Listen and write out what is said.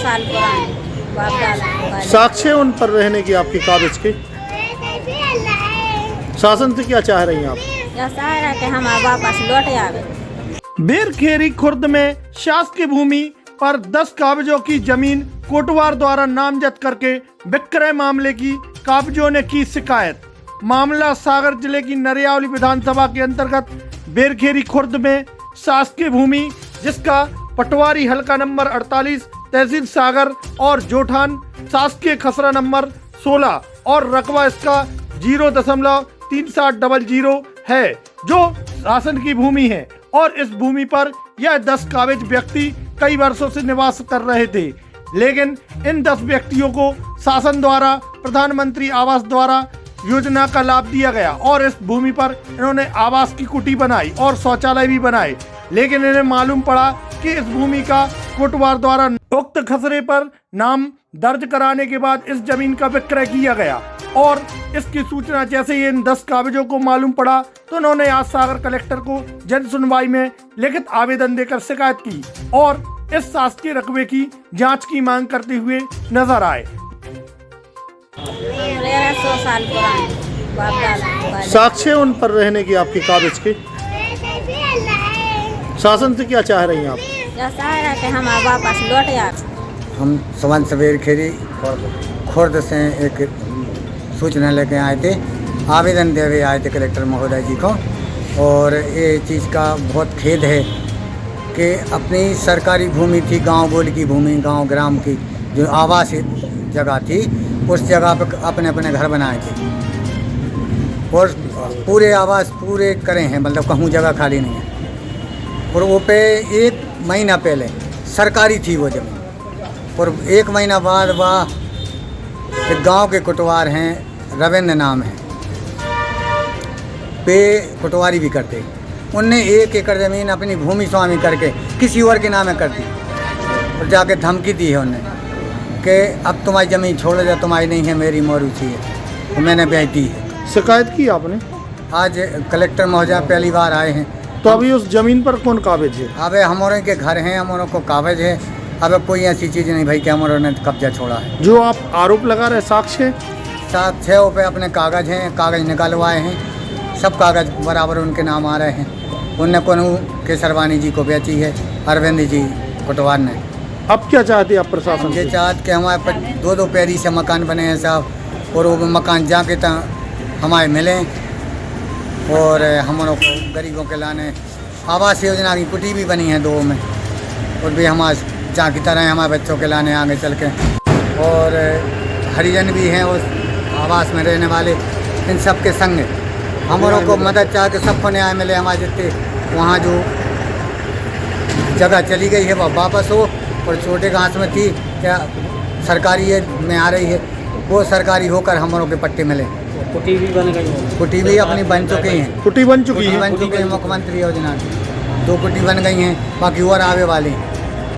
साल पुरानी बाप दादा साक्ष्य है उन पर रहने की आपकी काबिज की। शासन से क्या चाह रही हैं आप? या सारा के हमारे वापस लौट आवे। बेरखेरी खुर्द में शासकीय भूमि पर 10 काबिजों की जमीन कोटवार द्वारा नामजद करके विक्रय मामले की काबिजों ने की शिकायत। मामला सागर जिले की नरियावली विधानसभा के अंतर्गत बेरखेरी खुर्द में शासकीय भूमि जिसका पटवारी हल्का नंबर 48 तहसील सागर और जोठान शासकीय खसरा नंबर 16 और रकबा इसका 0.3700 है, जो शासन की भूमि है और इस भूमि पर यह 10 काबिज व्यक्ति कई वर्षों से निवास कर रहे थे। लेकिन इन 10 व्यक्तियों को शासन द्वारा प्रधानमंत्री आवास द्वारा योजना का लाभ दिया गया और इस भूमि पर इन्होंने आवास की कुटी बनाई और शौचालय भी बनाए। लेकिन इन्हें मालूम पड़ा कि इस भूमि का कोटवार द्वारा उक्त खसरे पर नाम दर्ज कराने के बाद इस जमीन का विक्रय किया गया और इसकी सूचना जैसे ही इन 10 काबिजों को मालूम पड़ा तो उन्होंने आज सागर कलेक्टर को जन सुनवाई में लिखित आवेदन देकर शिकायत की और इस शासकीय रकबे की जांच की मांग करते हुए नजर आए। 100 साल पुरानी बाप दादा साक्ष्य है उन पर रहने की आपकी काबिज की। शासन से क्या चाह रही हैं आप? या सारा के हमारे वापस लौट आवे। हम सुमन सवेर खेरी खुर्द से एक सूचना लेके आए थे, आवेदन देवे आए थे कलेक्टर महोदय जी को। और ये चीज़ का बहुत खेद है कि अपनी सरकारी भूमि थी, गांव गोल की भूमि, गांव ग्राम की जो आवास जगह थी, उस जगह पर अपने अपने घर बनाए थे और पूरे आवास पूरे करे हैं, मतलब कहूँ जगह खाली नहीं है। और वो पे 1 महीना पहले सरकारी थी वो ज़मीन और 1 महीना बाद वह एक गांव के कोटवार हैं, रविंद्र नाम है, पे कोटवारी भी करते, उनने 1 एकड़ ज़मीन अपनी भूमि स्वामी करके किसी और के नाम कर दी और जाके धमकी दी है उन्होंने कि अब तुम्हारी ज़मीन छोड़ दे, तुम्हारी नहीं है, मेरी मौरूथी है। तो मैंने बेच दी है। शिकायत की आपने? आज कलेक्टर महोदय पहली बार आए हैं। तो अभी उस जमीन पर कौन काबिज है? अब हमारे के घर हैं, हमारों को कागज है। अब कोई ऐसी चीज़ नहीं भाई कि हमारों ने कब्जा छोड़ा है। जो आप आरोप लगा रहे साक्ष्य? साक्ष्य पे अपने कागज़ हैं, कागज़ निकलवाए हैं, सब कागज़ बराबर उनके नाम आ रहे हैं। उनने कौन केसरवानी जी को बेची है, अरविंद जी कोटवार ने। अब क्या चाहते हैं आप प्रशासन ये से? चाहत के हमारे पर 2-2 पैरी से मकान बने हैं साहब, और वो मकान जाके हमारे मिलें और हमारों को गरीबों के लाने आवास योजना की कुटी भी बनी है 2 में, और भी हमारे जहाँ की तरह हमारे बच्चों के लाने आगे चल के, और हरिजन भी हैं उस आवास में रहने वाले, इन सब के संग हमारों को मदद चाह के सबको न्याय मिले। हमारे जितने वहाँ जो जगह चली गई है वह वापस हो, और छोटे घास में थी क्या सरकारी में आ रही है वो सरकारी होकर हमारों के पट्टे मिले। कुटी भी बन गई है, कुटी भी अपनी बन चुकी हैं, कुटी बन चुकी है? बन चुकी है मुख्यमंत्री योजना की 2 कुटी बन गई हैं, बाकी और आवे वाली हैं।